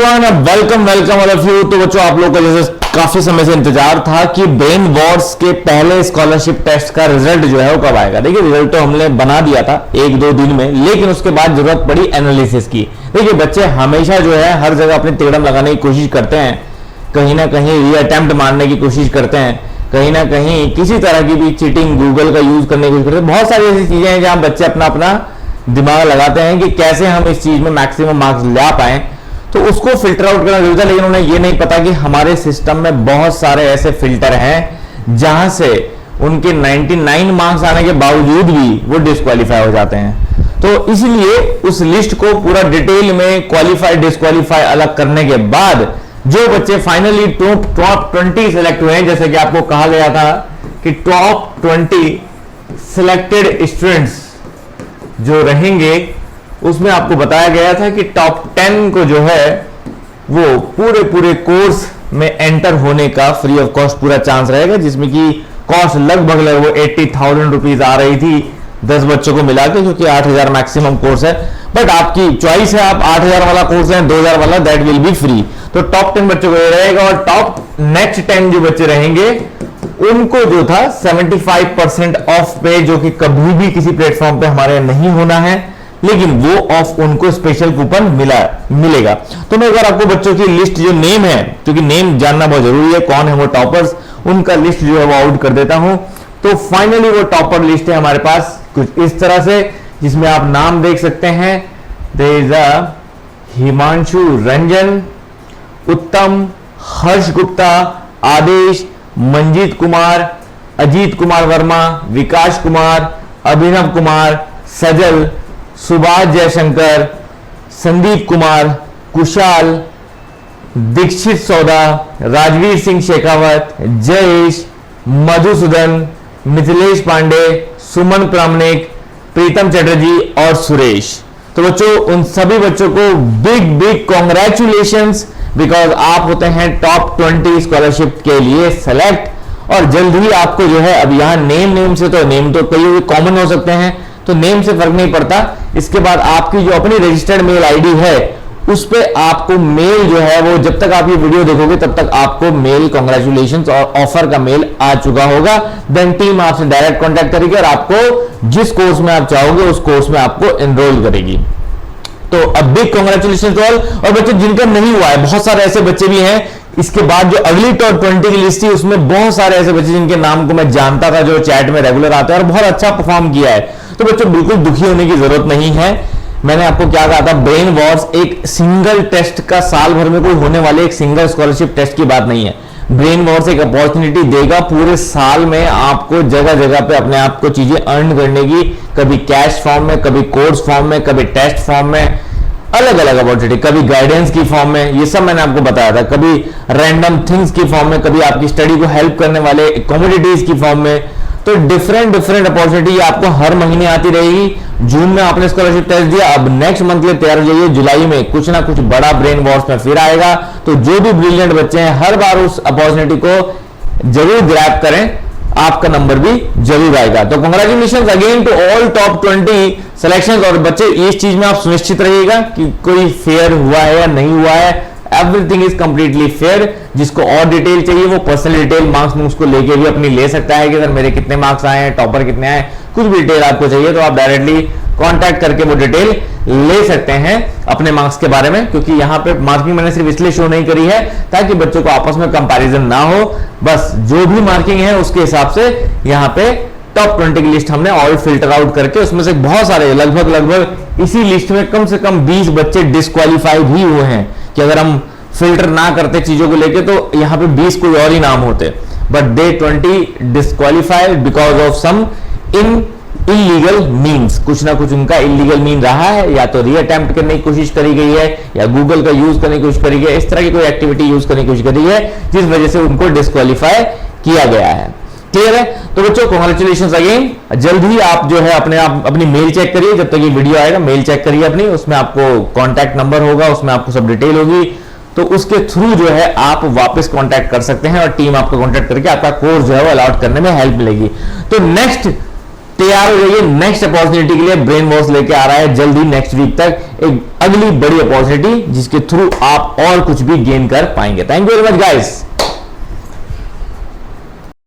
Everyone, welcome all of you. तो बच्चों, आप लोगों को जैसे काफी समय से इंतजार था कि ब्रेन वॉर्स के पहले स्कॉलरशिप टेस्ट का रिजल्ट जो है वो कब आएगा। देखिए, रिजल्ट तो हमने बना दिया था 1-2 दिन में, लेकिन उसके बाद जरूरत पड़ी एनालिसिस की। देखिए, बच्चे हमेशा जो है हर जगह अपनी तिकड़म लगाने की कोशिश करते हैं, कहीं ना कहीं रीअटेम्प्ट मारने की कोशिश करते हैं, कहीं ना कहीं किसी तरह की भी चीटिंग, गूगल का यूज करने की कोशिश करते हैं। बहुत सारी ऐसी चीजें हैं जहां बच्चे अपना अपना दिमाग लगाते हैं कि कैसे हम इस चीज में मैक्सिमम मार्क्स ला पाए, तो उसको फिल्टर आउट करना जरूरी था। लेकिन उन्हें ये नहीं पता कि हमारे सिस्टम में बहुत सारे ऐसे फिल्टर हैं जहां से उनके 99 मार्क्स आने के बावजूद भी वो डिस्क्वालीफाई हो जाते हैं। तो इसलिए उस लिस्ट को पूरा डिटेल में क्वालिफाई डिस्क्वालीफाई अलग करने के बाद जो बच्चे फाइनली टॉप 20 सिलेक्ट हुए हैं, जैसे कि आपको कहा गया था कि टॉप 20 सिलेक्टेड स्टूडेंट्स जो रहेंगे, उसमें आपको बताया गया था कि टॉप 10 को जो है वो पूरे कोर्स में एंटर होने का फ्री ऑफ कॉस्ट पूरा चांस रहेगा, जिसमें कि कॉस्ट लगभग वो 80,000 रुपीज आ रही थी 10 बच्चों को मिला के, क्योंकि 8,000 मैक्सिमम कोर्स है। बट आपकी चॉइस है, आप 8,000 वाला कोर्स है, 2,000 वाला, दैट विल बी फ्री। तो टॉप 10 बच्चों को ये रहेगा, और टॉप नेक्स्ट 10 जो बच्चे रहेंगे उनको जो था 75% ऑफ पे, जो कि कभी भी किसी प्लेटफॉर्म पे हमारे नहीं होना है, लेकिन वो ऑफ उनको स्पेशल कूपन मिलेगा। तो मैं अगर आपको बच्चों की लिस्ट जो नेम है, क्योंकि नेम जानना बहुत जरूरी है, कौन है वो टॉपर्स, उनका लिस्ट जो है वो आउट कर देता हूं। तो फाइनली वो टॉपर लिस्ट है हमारे पास कुछ इस तरह से, जिसमें आप नाम देख सकते हैं। There is a Himanshu Ranjan, Uttam, Harsh Gupta, आदेश, मंजीत कुमार, अजीत कुमार वर्मा, विकास कुमार, अभिनव कुमार, सजल, सुभाष जयशंकर, संदीप कुमार, कुशाल, दीक्षित सौदा, राजवीर सिंह शेखावत, जयेश, मधुसूदन, मिथिलेश पांडे, सुमन प्रामाणिक, प्रीतम चटर्जी और सुरेश। तो बच्चों, उन सभी बच्चों को बिग कॉन्ग्रेचुलेशंस, बिकॉज आप होते हैं टॉप 20 स्कॉलरशिप के लिए सेलेक्ट। और जल्द ही आपको जो है, अब यहां नेम से तो नेम तो कई कॉमन हो सकते हैं, तो नेम से फर्क नहीं पड़ता। इसके बाद आपकी जो अपनी रजिस्टर्ड मेल आईडी है, उस पे आपको मेल जो है वो, जब तक आप ये वीडियो देखोगे तब तक आपको मेल कांग्रेचुलेशंस और ऑफर का मेल आ चुका होगा। देन टीम आपसे डायरेक्ट कांटेक्ट करेगी और आपको जिस कोर्स में आप चाहोगे उस कोर्स में आपको एनरोल करेगी। तो अब बिग कांग्रेचुलेशंस ऑल। और बच्चे जिनका नहीं हुआ है, बहुत सारे ऐसे बच्चे भी हैं, इसके बाद जो अगली टॉप 20 की लिस्ट थी उसमें बहुत सारे ऐसे बच्चे जिनके नाम को मैं जानता था, जो चैट में रेगुलर आते हैं और बहुत अच्छा परफॉर्म किया है। तो बच्चों, बिल्कुल दुखी होने की जरूरत नहीं है। मैंने आपको क्या कहा था, ब्रेन वॉर्स एक सिंगल टेस्ट का, साल भर में कोई होने वाले एक सिंगल स्कॉलरशिप टेस्ट की बात नहीं है। ब्रेन वॉर्स एक अपॉर्चुनिटी देगा पूरे साल में आपको जगह जगह पे अपने आप को चीजें अर्न करने की, कभी कैश फॉर्म में, कभी कोर्स फॉर्म में, कभी टेस्ट फॉर्म में, अलग अलग अपॉर्चुनिटी, कभी गाइडेंस की फॉर्म में, ये सब मैंने आपको बताया था, कभी रैंडम थिंग्स की फॉर्म में, कभी आपकी स्टडी को हेल्प करने वाले कमोडिटीज की फॉर्म में। तो डिफरेंट अपॉर्चुनिटी आपको हर महीने आती रहेगी। जून में आपने स्कॉलरशिप टेस्ट दिया, अब नेक्स्ट मंथ के लिए तैयार हो जाइए, जुलाई में कुछ ना कुछ बड़ा ब्रेन वॉर्स में फिर आएगा। तो जो भी ब्रिलियंट बच्चे हैं, हर बार उस अपॉर्चुनिटी को जरूर ग्रैब करें, आपका नंबर भी जरूर आएगा। तो congratulations again to all top 20 selections. और बच्चे, इस चीज में आप सुनिश्चित रहिएगा कि कोई फेयर हुआ है या नहीं हुआ है, एवरीथिंग इज कंप्लीटली फेयर। जिसको और डिटेल चाहिए वो पर्सनल डिटेल मार्क्स को लेके भी अपनी ले सकता है कि सर मेरे कितने मार्क्स आए हैं, टॉपर कितने आए, कुछ भी डिटेल आपको चाहिए तो आप डायरेक्टली कांटेक्ट करके वो डिटेल ले सकते हैं अपने मार्क्स के बारे में। क्योंकि यहाँ पे मार्किंग मैंने सिर्फ इसलिए शो नहीं करी है ताकि बच्चों को आपस में कंपैरिजन ना हो, बस जो भी मार्किंग है उसके हिसाब से यहाँ पे टॉप 20 की लिस्ट हमने ऑल फिल्टर आउट करके, उसमें से बहुत सारे लगभग इसी लिस्ट में कम से कम 20 बच्चे डिस्क्वालीफाई भी हुए हैं कि अगर हम फिल्टर ना करते चीजों को लेके तो यहाँ पे 20 कोई और ही नाम होते, but they 20 disqualified because of some illegal means. कुछ ना कुछ उनका इलीगल मीन रहा है, या तो रीअटेम्प्ट करने की कोशिश करी गई है, या गूगल का यूज करने की कोशिश करी गई है, इस तरह की कोई एक्टिविटी यूज करने की कोशिश करी है जिस वजह से उनको डिस्क्वालीफाई किया गया है। क्लियर है? तो बच्चों, कांग्रेचुलेशंस अगेन। जल्द ही आप जो है अपनी मेल चेक करिए, जब तक ये वीडियो आएगा मेल चेक करिए अपनी, उसमें आपको कॉन्टैक्ट नंबर होगा, उसमें आपको सब डिटेल होगी, तो उसके थ्रू जो है आप वापस कांटेक्ट कर सकते हैं और टीम आपको कांटेक्ट करके आपका कोर्स जो है वो अलॉट करने में हेल्प मिलेगी। तो नेक्स्ट तैयार हो जाइए नेक्स्ट अपॉर्चुनिटी के लिए। ब्रेन वॉश लेके आ रहा है जल्दी नेक्स्ट वीक तक एक अगली बड़ी अपॉर्चुनिटी जिसके थ्रू आप और कुछ भी गेन कर पाएंगे। Thank you very much guys.